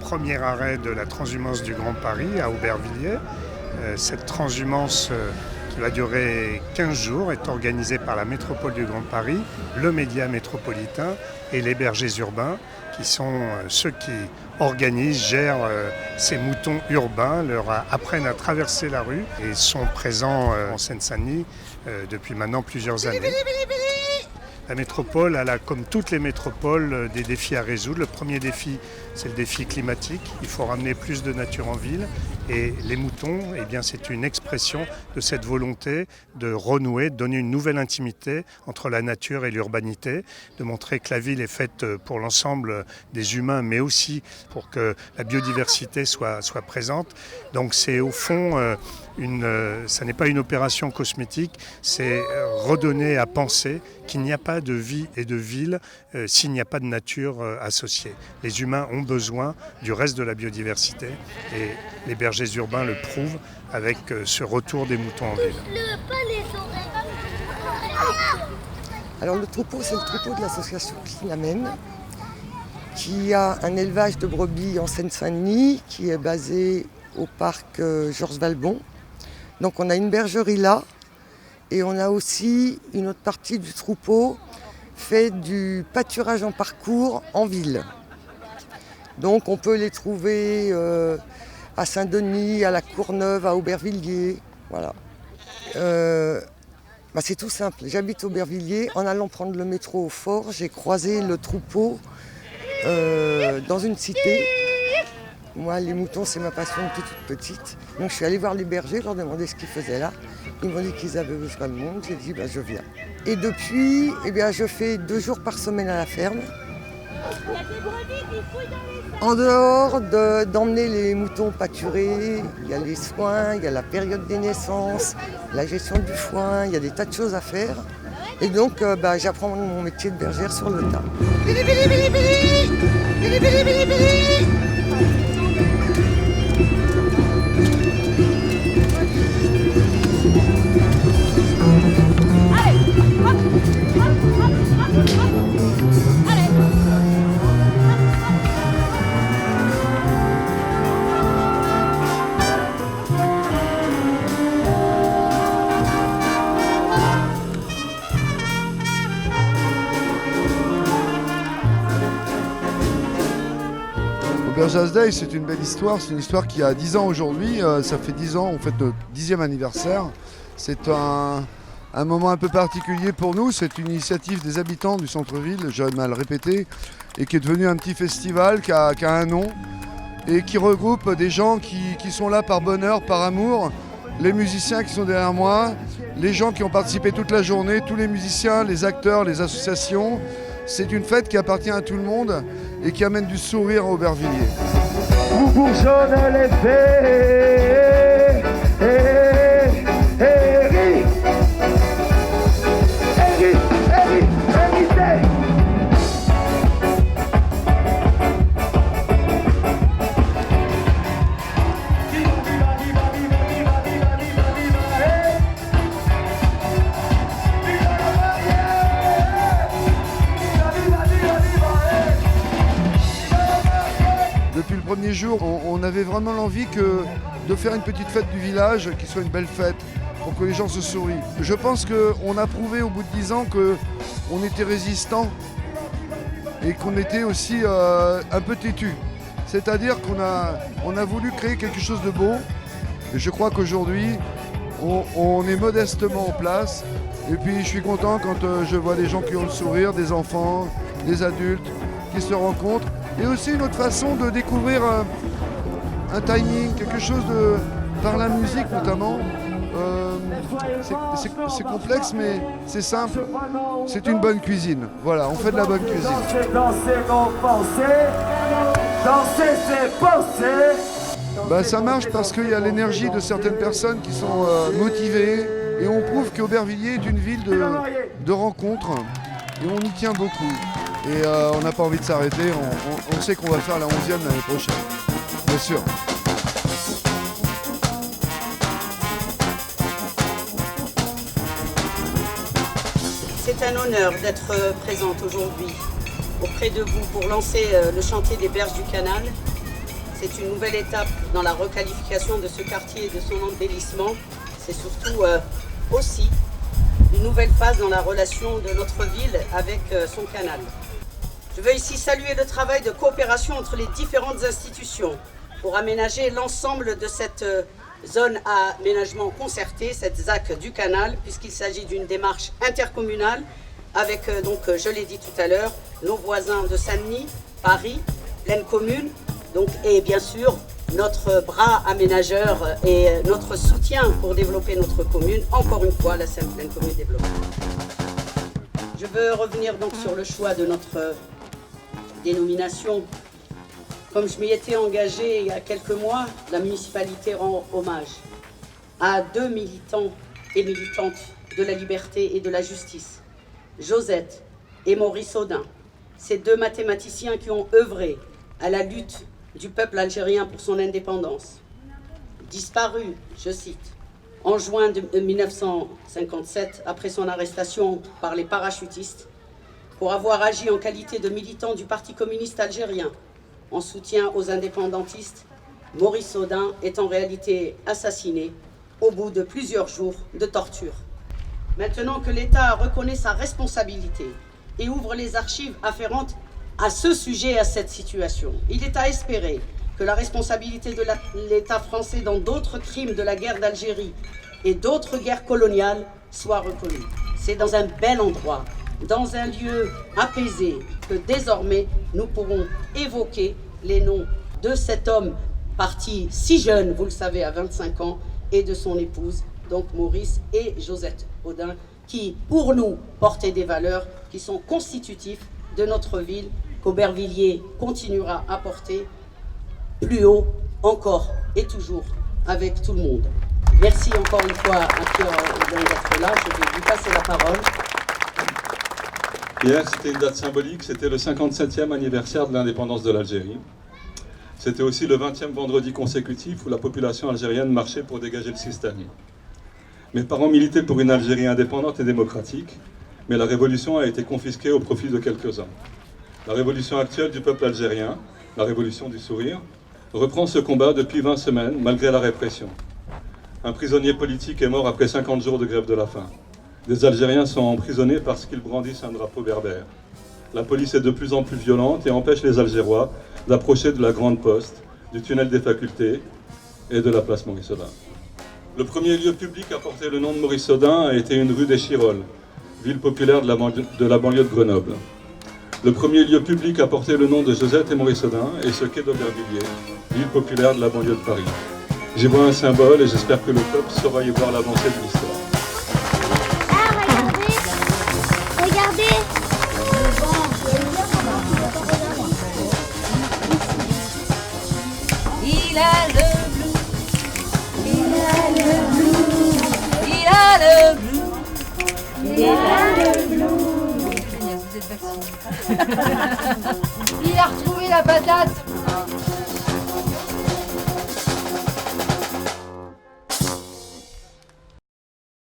premier arrêt de la transhumance du Grand Paris à Aubervilliers. Cette transhumance qui va durer 15 jours est organisée par la métropole du Grand Paris, le média métropolitain et les bergers urbains qui sont ceux qui organisent, gèrent ces moutons urbains, leur apprennent à traverser la rue et sont présents en Seine-Saint-Denis depuis maintenant plusieurs années. La métropole, elle a, comme toutes les métropoles, des défis à résoudre. Le premier défi, c'est le défi climatique. Il faut ramener plus de nature en ville. Et les moutons, eh bien, c'est une expression de cette volonté de renouer, de donner une nouvelle intimité entre la nature et l'urbanité, de montrer que la ville est faite pour l'ensemble des humains, mais aussi pour que la biodiversité soit présente. Donc c'est au fond, ça n'est pas une opération cosmétique, c'est redonner à penser qu'il n'y a pas de vie et de ville s'il n'y a pas de nature associée. Les humains ont besoin du reste de la biodiversité et les bergers urbains le prouvent avec ce retour des moutons en ville. Alors le troupeau, c'est le troupeau de l'association Clinamène, qui a un élevage de brebis en Seine-Saint-Denis, qui est basé au parc Georges Valbon. Donc on a une bergerie là, et on a aussi une autre partie du troupeau fait du pâturage en parcours en ville. Donc on peut les trouver à Saint-Denis, à la Courneuve, à Aubervilliers, voilà. C'est tout simple, j'habite Aubervilliers, en allant prendre le métro au Fort, j'ai croisé le troupeau dans une cité. Moi, les moutons, c'est ma passion depuis toute petite. Donc je suis allée voir les bergers, leur demander ce qu'ils faisaient là. Ils m'ont dit qu'ils avaient besoin de monde, j'ai dit je viens. Et depuis, je fais 2 jours par semaine à la ferme. En dehors d'emmener les moutons pâturer, il y a les soins, il y a la période des naissances, la gestion du foin, il y a des tas de choses à faire. Et donc j'apprends mon métier de bergère sur le tas. Bergers Day, c'est une belle histoire. C'est une histoire qui a 10 ans aujourd'hui. Ça fait 10 ans, on fête notre 10e anniversaire. C'est un moment un peu particulier pour nous. C'est une initiative des habitants du centre-ville, j'aurais mal répété, et qui est devenu un petit festival qui a un nom et qui regroupe des gens qui sont là par bonheur, par amour. Les musiciens qui sont derrière moi, les gens qui ont participé toute la journée, tous les musiciens, les acteurs, les associations. C'est une fête qui appartient à tout le monde et qui amène du sourire à Aubervilliers. Vous bourgeonnez les fées, Depuis le premier jour, on avait vraiment l'envie de faire une petite fête du village, qui soit une belle fête, pour que les gens se sourient. Je pense qu'on a prouvé au bout de 10 ans qu'on était résistant et qu'on était aussi un peu têtu. C'est-à-dire qu'on a voulu créer quelque chose de beau. Et je crois qu'aujourd'hui, on est modestement en place. Et puis je suis content quand je vois des gens qui ont le sourire, des enfants, des adultes qui se rencontrent. Et aussi une autre façon de découvrir un timing, quelque chose par la musique notamment. C'est complexe mais c'est simple. C'est une bonne cuisine. Voilà, on fait de la bonne cuisine. Ça marche parce qu'il y a l'énergie de certaines personnes qui sont motivées. Et on prouve qu'Aubervilliers est une ville de rencontres. Et on y tient beaucoup. Et on n'a pas envie de s'arrêter, on sait qu'on va faire la 11e l'année prochaine, bien sûr. C'est un honneur d'être présente aujourd'hui auprès de vous pour lancer le chantier des berges du canal. c'est une nouvelle étape dans la requalification de ce quartier et de son embellissement. C'est surtout aussi une nouvelle phase dans la relation de notre ville avec son canal. Je veux ici saluer le travail de coopération entre les différentes institutions pour aménager l'ensemble de cette zone à aménagement concerté, cette ZAC du canal, puisqu'il s'agit d'une démarche intercommunale avec, donc, je l'ai dit tout à l'heure, nos voisins de Saint-Denis, Paris, Plaine Commune, donc, et bien sûr notre bras aménageur et notre soutien pour développer notre commune, encore une fois la Plaine Commune développée. Je veux revenir donc sur le choix de notre dénomination. Comme je m'y étais engagée il y a quelques mois, la municipalité rend hommage à 2 militants et militantes de la liberté et de la justice, Josette et Maurice Audin, ces 2 mathématiciens qui ont œuvré à la lutte du peuple algérien pour son indépendance. Disparus, je cite, en juin 1957, après son arrestation par les parachutistes, pour avoir agi en qualité de militant du Parti communiste algérien, en soutien aux indépendantistes, Maurice Audin est en réalité assassiné au bout de plusieurs jours de torture. Maintenant que l'État reconnaît sa responsabilité et ouvre les archives afférentes à ce sujet et à cette situation, il est à espérer que la responsabilité de l'État français dans d'autres crimes de la guerre d'Algérie et d'autres guerres coloniales soit reconnue. C'est dans un bel endroit, dans un lieu apaisé, que désormais nous pourrons évoquer les noms de cet homme parti si jeune, vous le savez, à 25 ans, et de son épouse, donc Maurice et Josette Audin, qui, pour nous, portaient des valeurs qui sont constitutives de notre ville, qu'Aubervilliers continuera à porter plus haut, encore et toujours, avec tout le monde. Merci encore une fois à Pierre Audin d'être là. Je vais lui passer la parole. Hier, c'était une date symbolique, c'était le 57e anniversaire de l'indépendance de l'Algérie. C'était aussi le 20e vendredi consécutif où la population algérienne marchait pour dégager le système. Mes parents militaient pour une Algérie indépendante et démocratique, mais la révolution a été confisquée au profit de quelques-uns. La révolution actuelle du peuple algérien, la révolution du sourire, reprend ce combat depuis 20 semaines, malgré la répression. Un prisonnier politique est mort après 50 jours de grève de la faim. Des Algériens sont emprisonnés parce qu'ils brandissent un drapeau berbère. La police est de plus en plus violente et empêche les Algérois d'approcher de la Grande Poste, du tunnel des facultés et de la place Maurice Audin. Le premier lieu public à porter le nom de Maurice Audin a été une rue des Chirolles, ville populaire de la banlieue de Grenoble. Le premier lieu public à porter le nom de Josette et Maurice Audin est ce quai d'Aubervilliers, ville populaire de la banlieue de Paris. J'y vois un symbole et j'espère que le peuple saura y voir l'avancée de l'histoire. Regardez. Il a le bleu. Il a le bleu. Il a le bleu. Il a le bleu. Vous êtes vaccinés. Il a retrouvé la patate.